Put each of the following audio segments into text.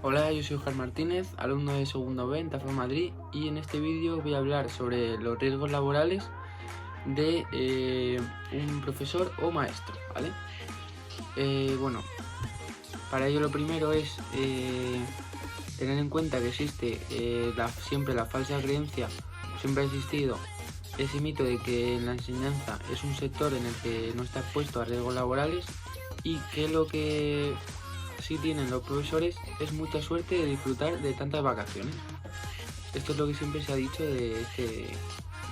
Hola, yo soy Oscar Martínez, alumno de segundo B en TAFE Madrid, y en este vídeo voy a hablar sobre los riesgos laborales de un profesor o maestro, ¿vale? Bueno, para ello lo primero es tener en cuenta que existe siempre la falsa creencia, siempre ha existido ese mito de que la enseñanza es un sector en el que no está expuesto a riesgos laborales y que lo que sí tienen los profesores es mucha suerte de disfrutar de tantas vacaciones. Esto es lo que siempre se ha dicho de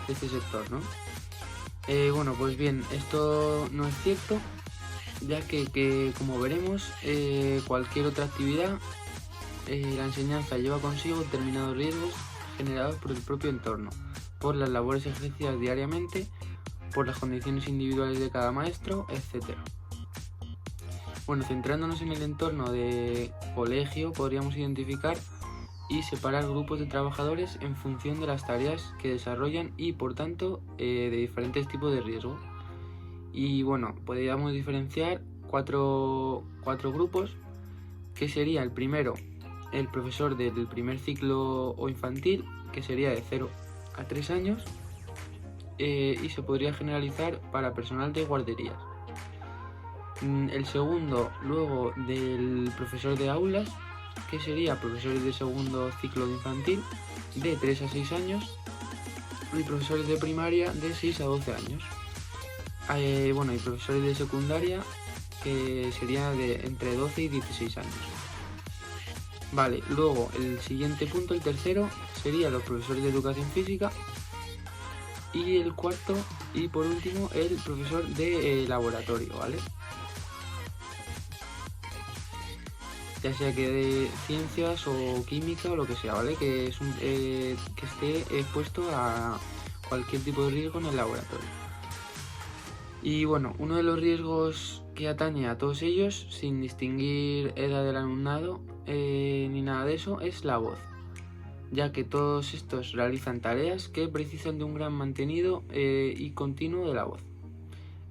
este sector, ¿no? Bueno, pues bien, esto no es cierto, ya que como veremos, cualquier otra actividad, la enseñanza lleva consigo determinados riesgos generados por el propio entorno, por las labores ejercidas diariamente, por las condiciones individuales de cada maestro, etc. Bueno, centrándonos en el entorno de colegio, podríamos identificar y separar grupos de trabajadores en función de las tareas que desarrollan y, por tanto, de diferentes tipos de riesgo. Y bueno, podríamos diferenciar cuatro grupos, que sería el primero, el profesor del primer ciclo o infantil, que sería de 0 a 3 años, y se podría generalizar para personal de guarderías. El segundo, luego, del profesor de aulas, que sería profesores de segundo ciclo de infantil de 3 a 6 años, y profesores de primaria de 6 a 12 años. Bueno, y profesores de secundaria, que sería de entre 12 y 16 años. Vale, luego el siguiente punto, el tercero, sería los profesores de educación física, y el cuarto y por último el profesor de laboratorio, ¿vale? Ya sea que de ciencias o química o lo que sea, ¿vale? Que esté expuesto a cualquier tipo de riesgo en el laboratorio. Y bueno, uno de los riesgos que atañe a todos ellos, sin distinguir edad del alumnado ni nada de eso, es la voz, ya que todos estos realizan tareas que precisan de un gran mantenido y continuo de la voz.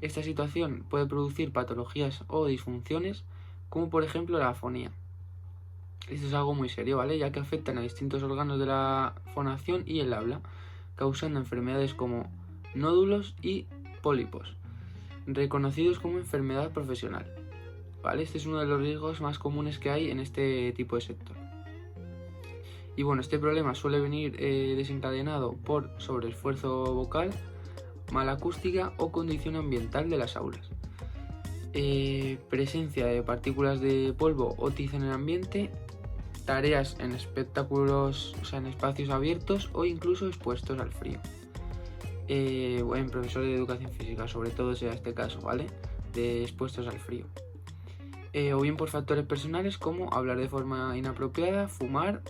Esta situación puede producir patologías o disfunciones, como por ejemplo la afonía. Esto es algo muy serio, ¿vale? Ya que afectan a distintos órganos de la fonación y el habla, causando enfermedades como nódulos y pólipos, reconocidos como enfermedad profesional, ¿vale? Este es uno de los riesgos más comunes que hay en este tipo de sector. Y bueno, este problema suele venir desencadenado por sobreesfuerzo vocal, mala acústica o condición ambiental de las aulas. Presencia de partículas de polvo o tiza en el ambiente, tareas en espectáculos, o sea, en espacios abiertos o incluso expuestos al frío. En profesores de educación física, sobre todo sea este caso, ¿vale? De expuestos al frío. O bien por factores personales como hablar de forma inapropiada, fumar,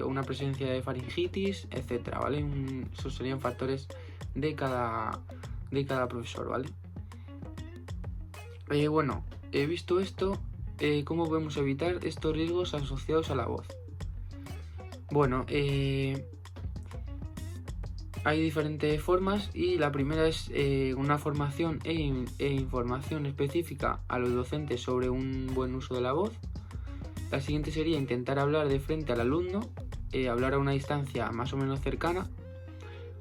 una presencia de faringitis, etcétera, ¿vale? Esos serían factores de cada profesor, ¿vale? Bueno, he visto esto, ¿cómo podemos evitar estos riesgos asociados a la voz? Bueno, hay diferentes formas, y la primera es una formación e información específica a los docentes sobre un buen uso de la voz. La siguiente sería intentar hablar de frente al alumno, hablar a una distancia más o menos cercana.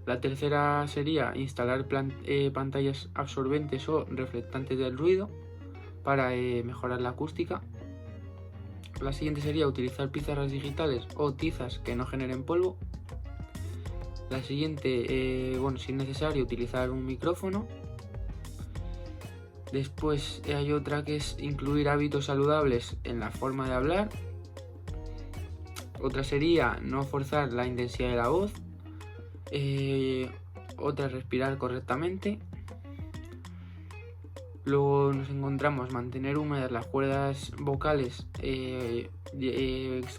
La tercera sería instalar pantallas absorbentes o reflectantes del ruido para mejorar la acústica. La siguiente sería utilizar pizarras digitales o tizas que no generen polvo. La siguiente, bueno, si es necesario, utilizar un micrófono. Después hay otra que es incluir hábitos saludables en la forma de hablar. Otra sería no forzar la intensidad de la voz. Otra es respirar correctamente. Luego nos encontramos mantener húmedas las cuerdas vocales.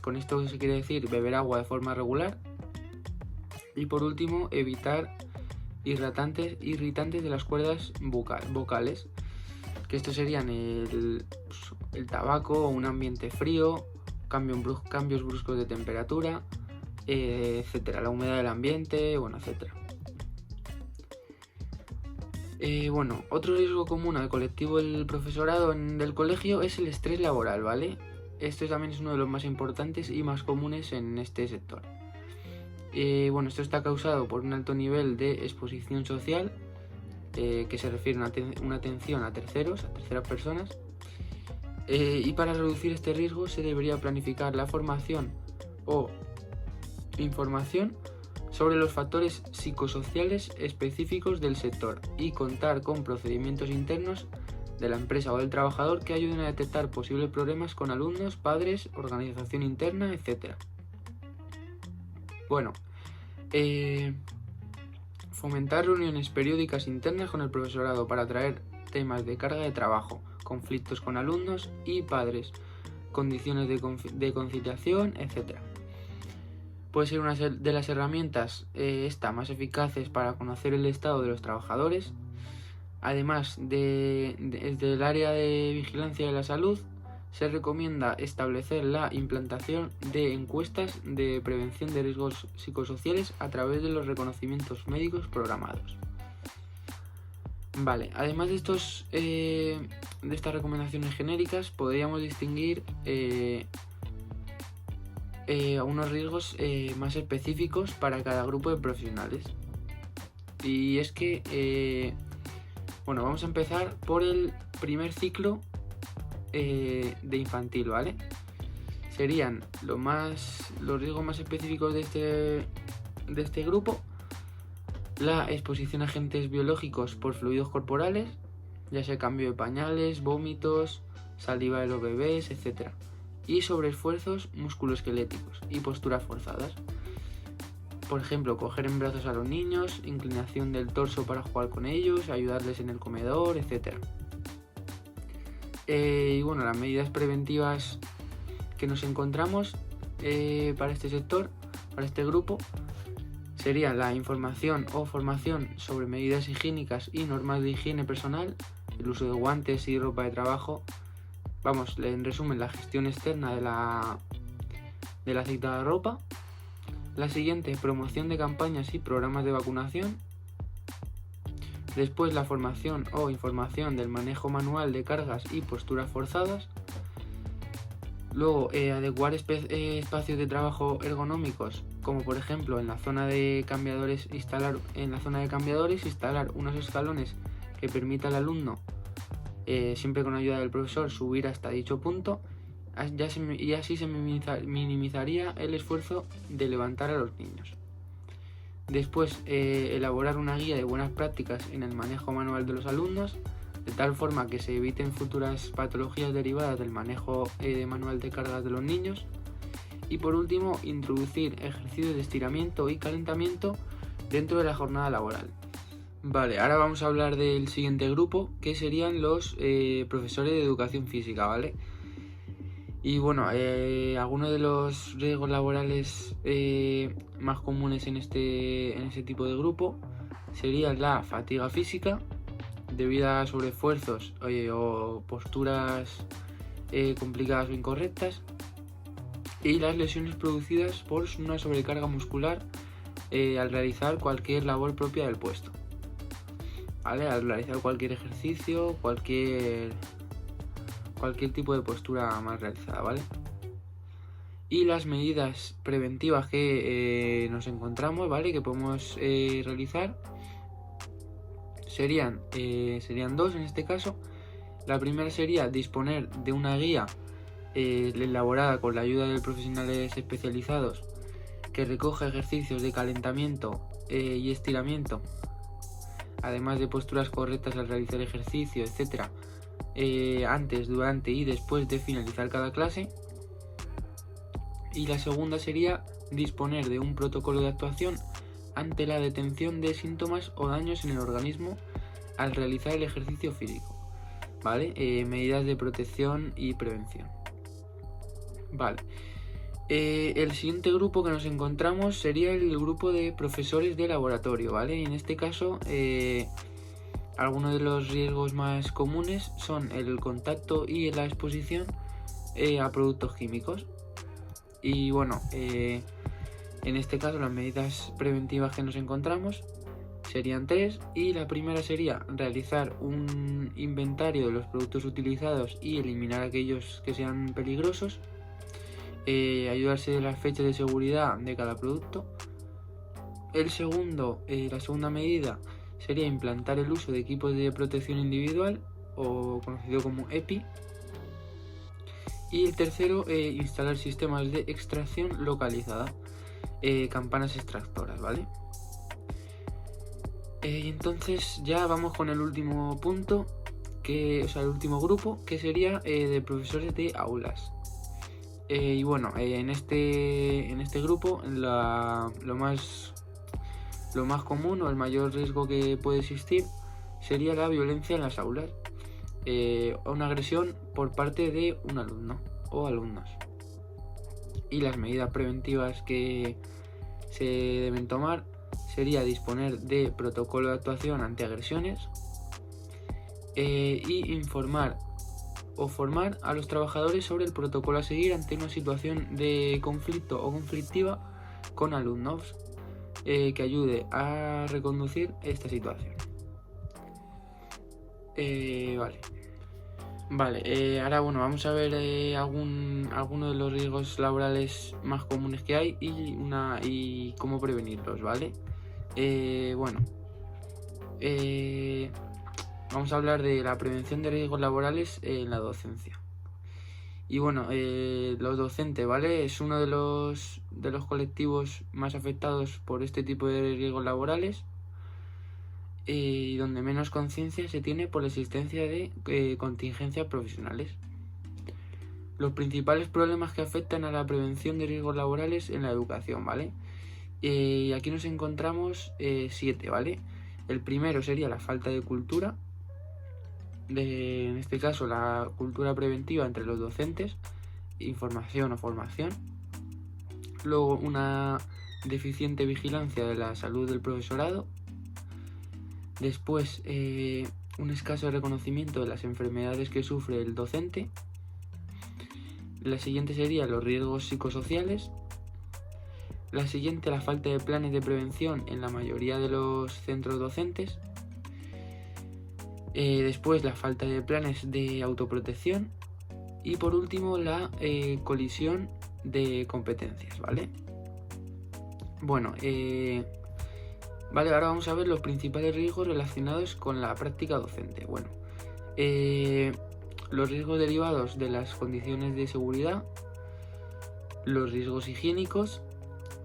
Con esto se quiere decir beber agua de forma regular. Y por último, evitar irritantes de las cuerdas vocales, que estos serían el tabaco, un ambiente frío, cambios bruscos de temperatura, etcétera, la humedad del ambiente, bueno, etcétera. Bueno, otro riesgo común al colectivo del profesorado del colegio es el estrés laboral, ¿vale? esto también es uno de los más importantes y más comunes en este sector. Bueno, esto está causado por un alto nivel de exposición social, que se refiere a una atención a terceras personas. Y para reducir este riesgo se debería planificar la formación o información sobre los factores psicosociales específicos del sector y contar con procedimientos internos de la empresa o del trabajador que ayuden a detectar posibles problemas con alumnos, padres, organización interna, etc. Bueno, fomentar reuniones periódicas internas con el profesorado para traer temas de carga de trabajo, conflictos con alumnos y padres, condiciones de conciliación, etc. Puede ser una de las herramientas más eficaces para conocer el estado de los trabajadores. Además, desde el área de vigilancia de la salud, se recomienda establecer la implantación de encuestas de prevención de riesgos psicosociales a través de los reconocimientos médicos programados. Vale, además de estas recomendaciones genéricas, podríamos distinguir unos riesgos más específicos para cada grupo de profesionales. Y es que, bueno, vamos a empezar por el primer ciclo de infantil, ¿vale? Serían los riesgos más específicos de este grupo: la exposición a agentes biológicos por fluidos corporales, ya sea cambio de pañales, vómitos, saliva de los bebés, etc. Y sobreesfuerzos musculoesqueléticos y posturas forzadas. Por ejemplo, coger en brazos a los niños, inclinación del torso para jugar con ellos, ayudarles en el comedor, etc. Y bueno, las medidas preventivas que nos encontramos para este sector, para este grupo, serían la información o formación sobre medidas higiénicas y normas de higiene personal, el uso de guantes y ropa de trabajo. Vamos, en resumen, la gestión externa de la citada ropa. La siguiente, promoción de campañas y programas de vacunación. Después, la formación o información del manejo manual de cargas y posturas forzadas. Luego, adecuar espacios de trabajo ergonómicos, como por ejemplo en la zona de cambiadores instalar unos escalones que permita al alumno, siempre con ayuda del profesor, subir hasta dicho punto, y así se minimizaría el esfuerzo de levantar a los niños. Después, elaborar una guía de buenas prácticas en el manejo manual de los alumnos, de tal forma que se eviten futuras patologías derivadas del manejo manual de cargas de los niños. Y por último, introducir ejercicios de estiramiento y calentamiento dentro de la jornada laboral. Vale, ahora vamos a hablar del siguiente grupo, que serían los profesores de educación física, ¿vale? Y bueno, algunos de los riesgos laborales más comunes en este tipo de grupo serían la fatiga física debido a sobreesfuerzos o posturas complicadas o incorrectas, y las lesiones producidas por una sobrecarga muscular al realizar cualquier labor propia del puesto, ¿vale? Al realizar cualquier ejercicio, cualquier tipo de postura mal realizada, ¿vale? Y las medidas preventivas que nos encontramos, ¿vale?, que podemos realizar serían dos en este caso. La primera sería disponer de una guía elaborada con la ayuda de profesionales especializados que recoja ejercicios de calentamiento y estiramiento, además de posturas correctas al realizar ejercicio, etc., antes, durante y después de finalizar cada clase. Y la segunda sería disponer de un protocolo de actuación ante la detección de síntomas o daños en el organismo al realizar el ejercicio físico, ¿vale? Medidas de protección y prevención. Vale. El siguiente grupo que nos encontramos sería el grupo de profesores de laboratorio, ¿vale? Y en este caso, algunos de los riesgos más comunes son el contacto y la exposición a productos químicos. Y bueno, en este caso las medidas preventivas que nos encontramos serían 3, y la primera sería realizar un inventario de los productos utilizados y eliminar aquellos que sean peligrosos, ayudarse de las fechas de seguridad de cada producto. La segunda medida sería implantar el uso de equipos de protección individual, o conocido como EPI. Y el tercero, instalar sistemas de extracción localizada, campanas extractoras, ¿vale? Entonces ya vamos con el último punto, el último grupo, que sería de profesores de aulas. Y bueno, en este grupo lo más común, o el mayor riesgo que puede existir, sería la violencia en las aulas, o una agresión por parte de un alumno o alumnos. Y las medidas preventivas que se deben tomar sería disponer de protocolo de actuación ante agresiones, y informar o formar a los trabajadores sobre el protocolo a seguir ante una situación de conflicto o conflictiva con alumnos, que ayude a reconducir esta situación. Vale, ahora bueno, vamos a ver algunos de los riesgos laborales más comunes que hay y cómo prevenirlos, ¿vale? Vamos a hablar de la prevención de riesgos laborales en la docencia. Y bueno, los docentes, ¿vale? Es uno de los colectivos más afectados por este tipo de riesgos laborales, y donde menos conciencia se tiene por la existencia de contingencias profesionales. Los principales problemas que afectan a la prevención de riesgos laborales en la educación, ¿vale? Y aquí nos encontramos 7, ¿vale? El primero sería la falta de cultura, en este caso la cultura preventiva entre los docentes, información o formación. Luego, una deficiente vigilancia de la salud del profesorado. Después, un escaso reconocimiento de las enfermedades que sufre el docente. La siguiente sería los riesgos psicosociales. La siguiente, la falta de planes de prevención en la mayoría de los centros docentes. Después, la falta de planes de autoprotección. Y por último, la colisión de competencias, ¿vale? Bueno, ahora vamos a ver los principales riesgos relacionados con la práctica docente. Bueno, los riesgos derivados de las condiciones de seguridad, los riesgos higiénicos,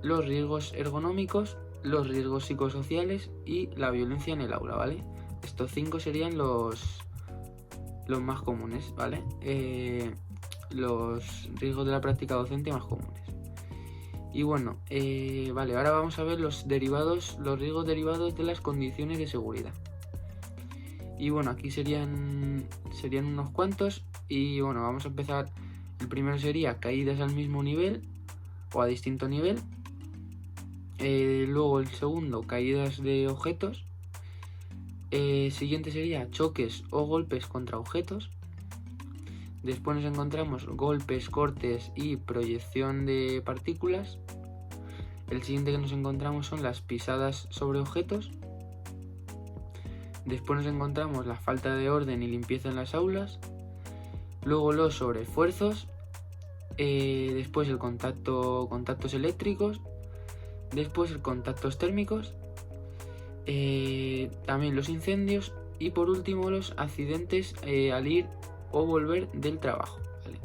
los riesgos ergonómicos, los riesgos psicosociales y la violencia en el aula, ¿vale? Estos 5 serían los más comunes, ¿vale? Los riesgos de la práctica docente más comunes. Y bueno, ahora vamos a ver los riesgos derivados de las condiciones de seguridad. Y bueno, aquí serían unos cuantos. Y bueno, vamos a empezar. El primero sería caídas al mismo nivel o a distinto nivel. Luego el segundo, caídas de objetos. Siguiente sería choques o golpes contra objetos. Después nos encontramos golpes, cortes y proyección de partículas. El siguiente que nos encontramos son las pisadas sobre objetos. Después nos encontramos la falta de orden y limpieza en las aulas. Luego los sobreesfuerzos. Después el contactos eléctricos. Después el contactos térmicos. También los incendios. Y por último los accidentes al ir o volver del trabajo, ¿vale?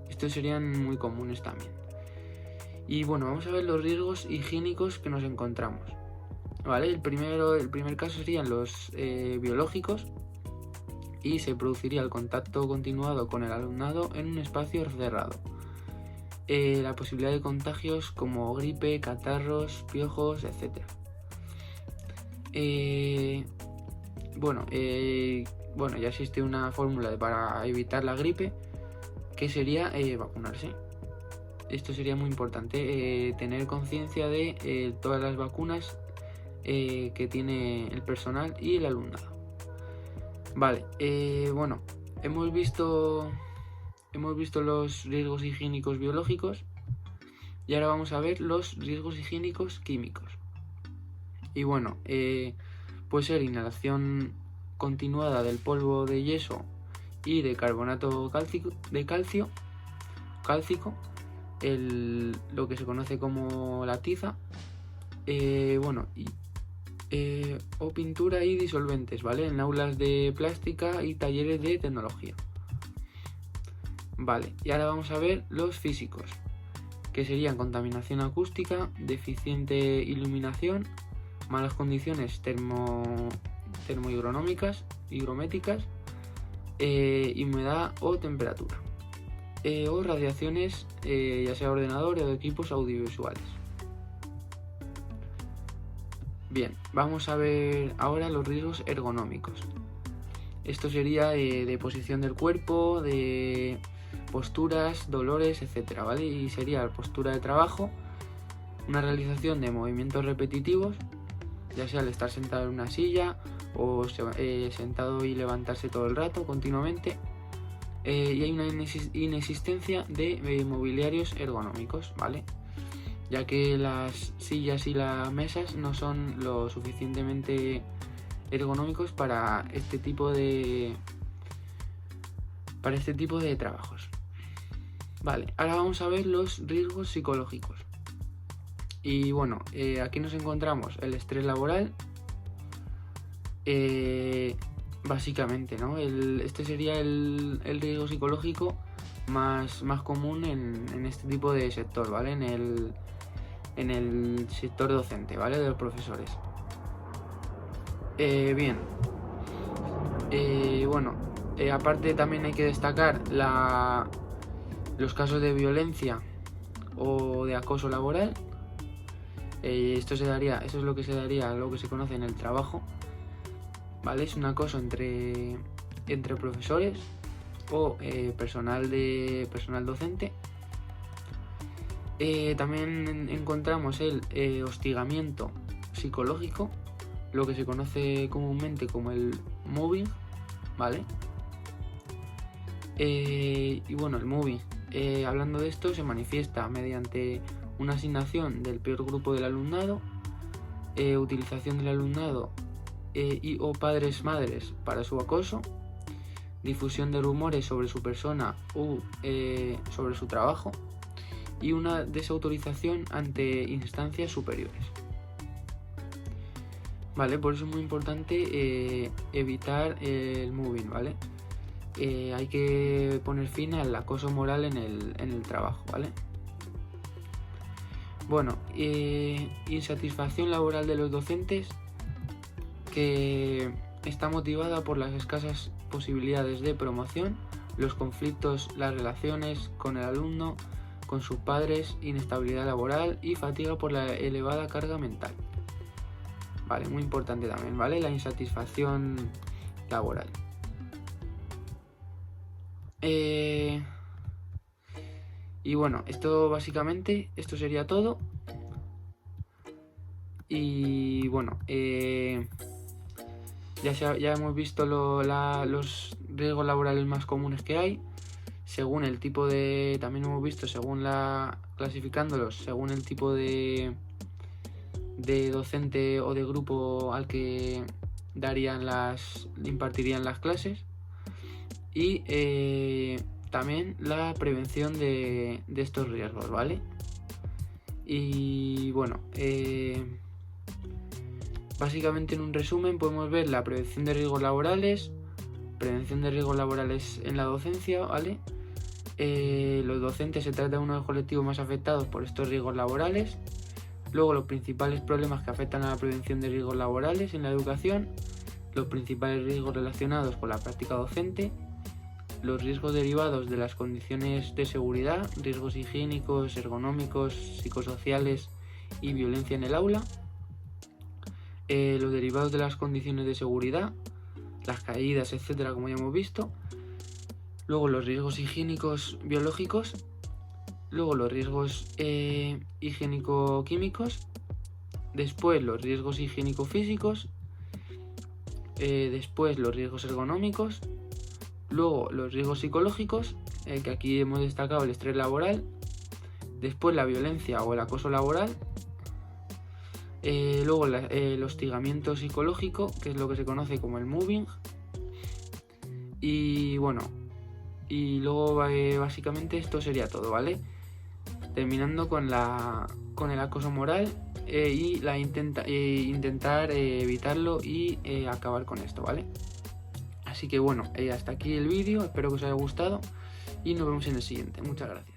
Estos serían muy comunes también. Y bueno, vamos a ver los riesgos higiénicos que nos encontramos, ¿vale? El primer caso serían los biológicos, y se produciría el contacto continuado con el alumnado en un espacio cerrado. La posibilidad de contagios como gripe, catarros, piojos, etc. Ya existe una fórmula para evitar la gripe, que sería vacunarse. Esto sería muy importante, tener conciencia de todas las vacunas que tiene el personal y el alumnado. Vale, hemos visto los riesgos higiénicos biológicos, y ahora vamos a ver los riesgos higiénicos químicos. Y bueno, puede ser inhalación continuada del polvo de yeso y de carbonato cálcico, lo que se conoce como la tiza, o pintura y disolventes, ¿vale? En aulas de plástica y talleres de tecnología. Vale, y ahora vamos a ver los físicos, que serían contaminación acústica, deficiente iluminación, malas condiciones termohigronómicas, higrométricas, humedad o temperatura, o radiaciones, ya sea ordenador o de equipos audiovisuales. Bien, vamos a ver ahora los riesgos ergonómicos. Esto sería de posición del cuerpo, de posturas, dolores, etcétera, ¿vale? Y sería la postura de trabajo, una realización de movimientos repetitivos, ya sea al estar sentado en una silla o sentado y levantarse todo el rato continuamente, y hay una inexistencia de mobiliarios ergonómicos, ¿vale? Ya que las sillas y las mesas no son lo suficientemente ergonómicos para este tipo de trabajos. Vale, ahora vamos a ver los riesgos psicológicos. Y bueno, aquí nos encontramos el estrés laboral, básicamente, ¿no? Este sería el riesgo psicológico más común en este tipo de sector, ¿vale? En el sector docente, ¿vale? De los profesores. Bien. Aparte también hay que destacar los casos de violencia o de acoso laboral. Eso es lo que se daría, lo que se conoce en el trabajo, ¿vale? Es un acoso entre profesores o personal docente. También encontramos el hostigamiento psicológico, lo que se conoce comúnmente como el mobbing, ¿vale? El mobbing, hablando de esto, se manifiesta mediante una asignación del peor grupo del alumnado, utilización del alumnado y o padres-madres para su acoso, difusión de rumores sobre su persona o sobre su trabajo, y una desautorización ante instancias superiores. Vale, por eso es muy importante evitar el mobbing, ¿vale? Hay que poner fin al acoso moral en el trabajo, ¿vale? Bueno, insatisfacción laboral de los docentes, que está motivada por las escasas posibilidades de promoción, los conflictos, las relaciones con el alumno, con sus padres, inestabilidad laboral y fatiga por la elevada carga mental. Vale, muy importante también, ¿vale? La insatisfacción laboral. Y bueno, esto sería todo. Y bueno, ya hemos visto los riesgos laborales más comunes que hay. Según el tipo de... También hemos visto, clasificándolos, según el tipo de docente o de grupo al que impartirían las clases. Y también la prevención de estos riesgos, ¿vale? Y bueno, básicamente en un resumen podemos ver la prevención de riesgos laborales en la docencia, ¿vale? Los docentes se trata de uno de los colectivos más afectados por estos riesgos laborales. Luego, los principales problemas que afectan a la prevención de riesgos laborales en la educación, los principales riesgos relacionados con la práctica docente, los riesgos derivados de las condiciones de seguridad, riesgos higiénicos, ergonómicos, psicosociales y violencia en el aula, los derivados de las condiciones de seguridad, las caídas, etcétera, como ya hemos visto. Luego los riesgos higiénicos biológicos, luego los riesgos higiénico-químicos, después los riesgos higiénico-físicos, después los riesgos ergonómicos, luego los riesgos psicológicos, que aquí hemos destacado el estrés laboral, después la violencia o el acoso laboral, Luego el hostigamiento psicológico, que es lo que se conoce como el mobbing. Y bueno, y luego básicamente esto sería todo, ¿vale? Terminando con el acoso moral y intentar evitarlo y acabar con esto, ¿vale? Así que bueno, hasta aquí el vídeo, espero que os haya gustado y nos vemos en el siguiente. Muchas gracias.